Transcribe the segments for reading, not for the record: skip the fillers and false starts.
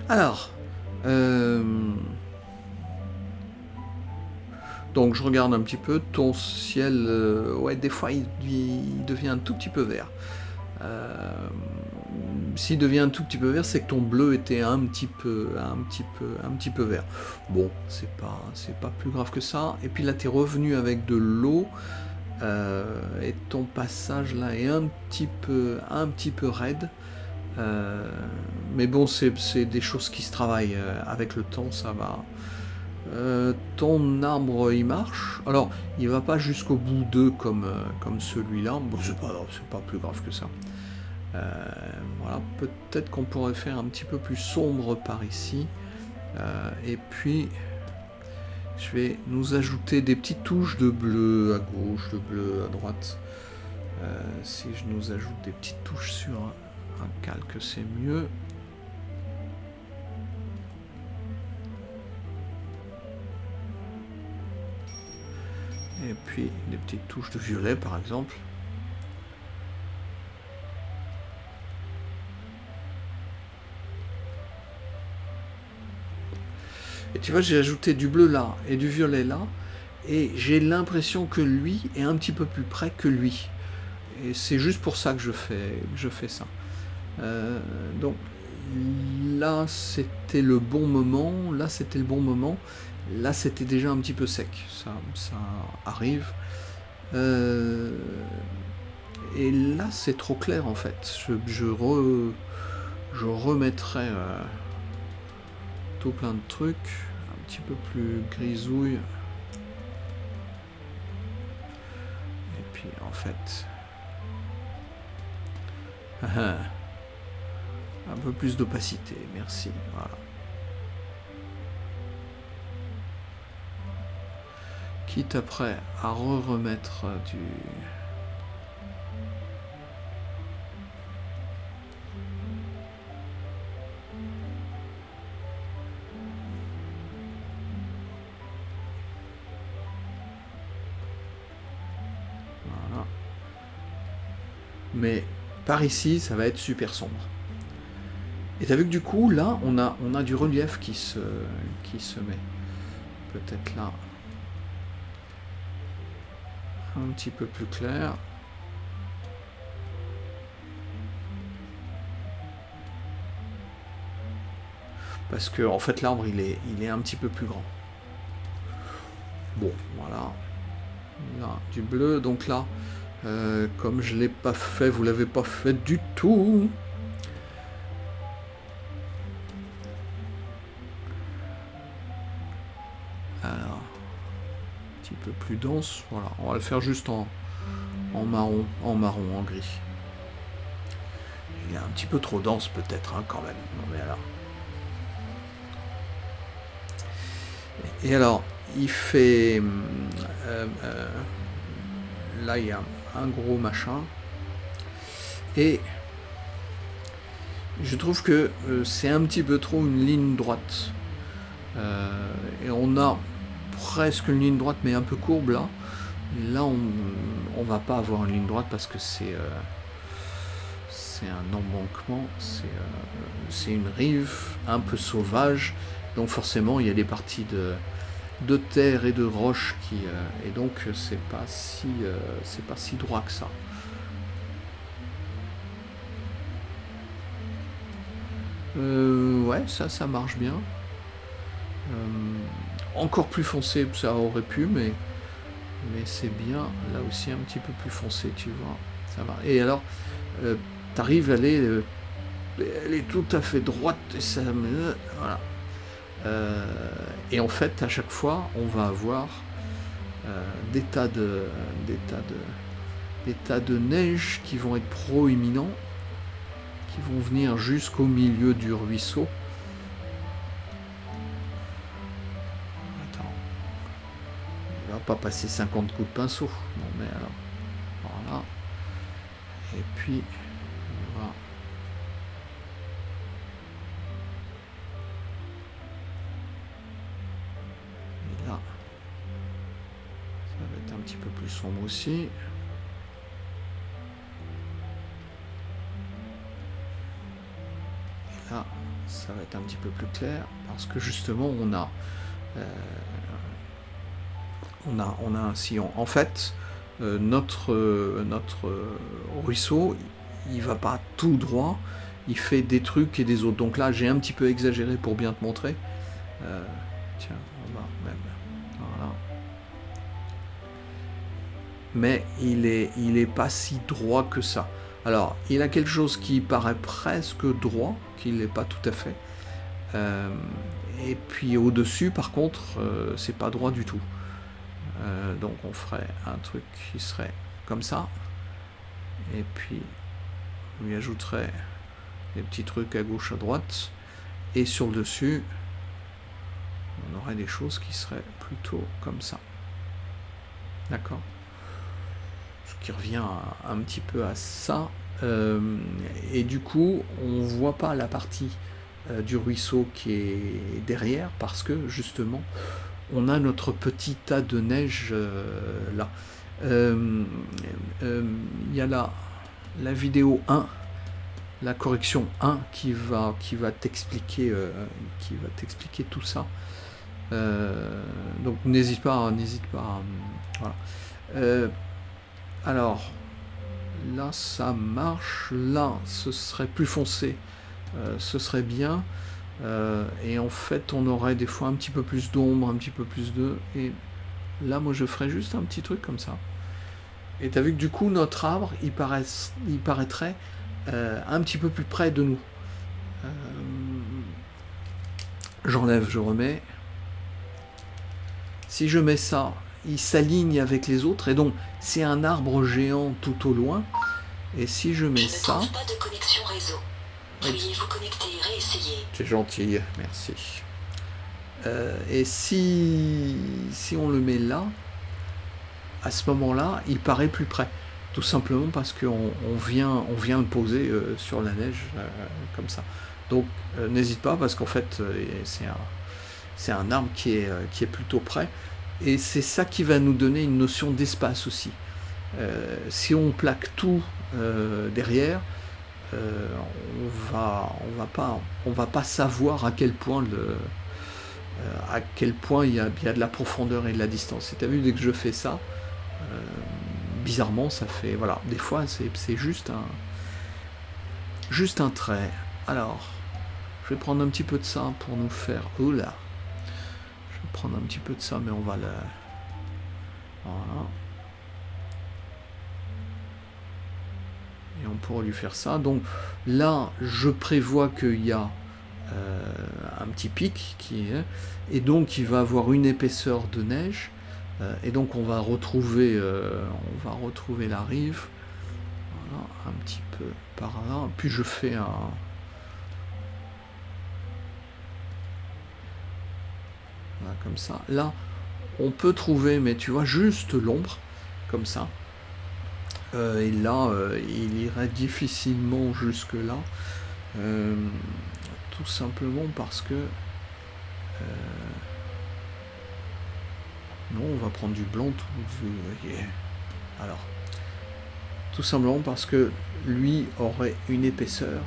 Alors, donc je regarde un petit peu ton ciel. Ouais, des fois il devient un tout petit peu vert. S'il devient un tout petit peu vert, c'est que ton bleu était un petit peu vert. Bon, c'est pas plus grave que ça. Et puis là, t'es revenu avec de l'eau. Et ton passage là est un petit peu raide. Mais bon, c'est des choses qui se travaillent avec le temps, ça va. Ton arbre il marche. Alors, il va pas jusqu'au bout d'eux comme celui-là. Bon, c'est pas plus grave que ça. Voilà, peut-être qu'on pourrait faire un petit peu plus sombre par ici. Et puis, je vais nous ajouter des petites touches de bleu à gauche, de bleu à droite. Si je nous ajoute des petites touches sur un calque, c'est mieux. Et puis des petites touches de violet par exemple. Et tu vois, j'ai ajouté du bleu là et du violet là. Et j'ai l'impression que lui est un petit peu plus près que lui. Et c'est juste pour ça que je fais ça. Donc là c'était le bon moment. Là c'était le bon moment. Là c'était déjà un petit peu sec. Ça arrive. Et là c'est trop clair en fait. Je remettrai tout plein de trucs. Un petit peu plus grisouille. Et puis en fait... un peu plus d'opacité, merci. Voilà. Quitte après à remettre du... Voilà. Mais par ici, ça va être super sombre. Et t'as vu que du coup, là, on a du relief qui se met. Peut-être là. Un petit peu plus clair. Parce que en fait l'arbre il est un petit peu plus grand. Bon, voilà. Là, du bleu, donc là, comme je l'ai pas fait, vous l'avez pas fait du tout. Alors, un petit peu plus dense, voilà. On va le faire juste en marron, en gris. Il est un petit peu trop dense peut-être, hein, quand même. Non mais alors. Et alors, il fait... là, il y a un gros machin. Et je trouve que c'est un petit peu trop une ligne droite. Et on a presque une ligne droite, mais un peu courbe là. Et là, on va pas avoir une ligne droite parce que c'est un embankement, c'est une rive un peu sauvage. Donc forcément, il y a des parties de terre et de roche qui et donc c'est pas si droit que ça. Ouais, ça marche bien. Encore plus foncé, ça aurait pu, mais c'est bien. Là aussi, un petit peu plus foncé, tu vois. Ça va. Et alors, t'arrives, elle est tout à fait droite. Et ça, voilà. Et en fait, à chaque fois, on va avoir des tas de neige qui vont être proéminents, qui vont venir jusqu'au milieu du ruisseau. Attends. Il va pas passer 50 coups de pinceau. Non mais alors. Voilà. Et puis, on va... Et là, ça va être un petit peu plus sombre aussi. Et là, ça ça va être un petit peu plus clair, parce que justement euh, on a un sillon. En fait, notre ruisseau, il va pas tout droit, il fait des trucs et des autres. Donc là, j'ai un petit peu exagéré pour bien te montrer. Tiens, on va même... Voilà. Mais il est pas si droit que ça. Alors, il a quelque chose qui paraît presque droit, qui n'est pas tout à fait. Et puis au-dessus, par contre, c'est pas droit du tout. Donc on ferait un truc qui serait comme ça. Et puis, on lui ajouterait des petits trucs à gauche, à droite. Et sur le dessus, on aurait des choses qui seraient plutôt comme ça. D'accord ? Ce qui revient un petit peu à ça. Et du coup, on voit pas la partie du ruisseau qui est derrière, parce que justement, on a notre petit tas de neige là. Il y a la vidéo 1, la correction 1 qui va t'expliquer tout ça. Donc n'hésite pas. Voilà. Alors là ça marche, là ce serait plus foncé, ce serait bien, et en fait on aurait des fois un petit peu plus d'ombre, un petit peu plus de... Et là moi je ferais juste un petit truc comme ça. Et tu as vu que du coup notre arbre il paraîtrait un petit peu plus près de nous. J'enlève, je remets. Si je mets ça, il s'aligne avec les autres, et donc c'est un arbre géant tout au loin. Et si je mets ça... Je ne trouve pas de connexion réseau. Veuillez vous connecter et réessayer. C'est gentil, merci. Et si on le met là, à ce moment-là, il paraît plus près. Tout simplement parce qu'on vient le poser sur la neige, comme ça. Donc n'hésite pas, parce qu'en fait, c'est un arbre qui est plutôt près. Et c'est ça qui va nous donner une notion d'espace aussi. Si on plaque tout derrière, on va pas savoir à quel point il y a de la profondeur et de la distance. Et tu as vu, dès que je fais ça, bizarrement ça fait, voilà, des fois c'est juste un trait. Alors je vais prendre un petit peu de ça pour nous faire... Oula, je vais prendre un petit peu de ça, mais on va le... Voilà. Et on pourra lui faire ça. Donc là, je prévois qu'il y a un petit pic qui est... Et donc il va avoir une épaisseur de neige. Et donc on va retrouver la rive. Voilà, un petit peu par là. Puis je fais un... Voilà, comme ça. Là, on peut trouver, mais tu vois, juste l'ombre, comme ça. Et là, il irait difficilement jusque là. Tout simplement parce que... non, on va prendre du blanc. Alors, tout simplement parce que lui aurait une épaisseur.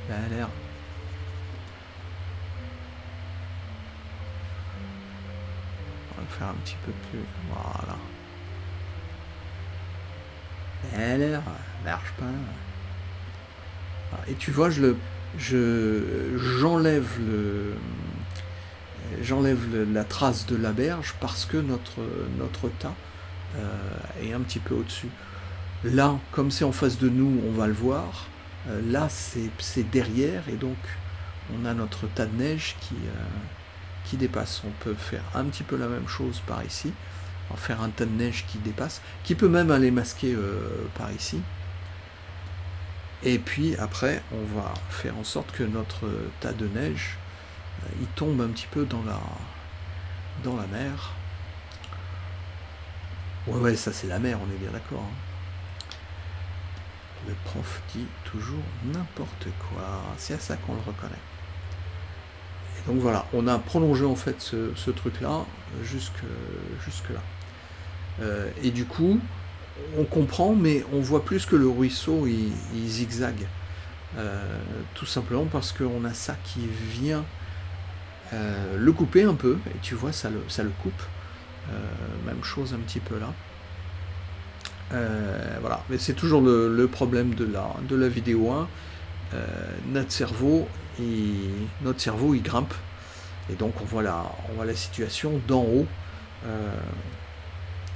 Il a l'air... On va le faire un petit peu plus... Voilà. Elle marche pas. Et tu vois, j'enlève la trace de la berge parce que notre tas est un petit peu au-dessus. Là, comme c'est en face de nous, on va le voir. Là, c'est derrière, et donc on a notre tas de neige qui dépasse. On peut faire un petit peu la même chose par ici. En faire un tas de neige qui dépasse, qui peut même aller masquer par ici. Et puis après, on va faire en sorte que notre tas de neige, il tombe un petit peu dans la mer. Ouais, ça c'est la mer, on est bien d'accord. Hein. Le prof dit toujours n'importe quoi. C'est à ça qu'on le reconnaît. Et donc voilà, on a prolongé en fait ce truc-là jusque là. Et du coup, on comprend, mais on voit plus que le ruisseau, il zigzague. Tout simplement parce qu'on a ça qui vient le couper un peu, et tu vois, ça le coupe. Même chose un petit peu là. Voilà, mais c'est toujours le problème de la vidéo 1. Notre cerveau, il grimpe, et donc on voit la situation d'en haut.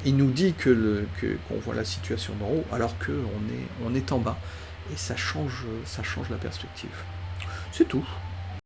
Il nous dit qu'on voit la situation d'en haut, alors qu'on est en bas, et ça change la perspective. C'est tout.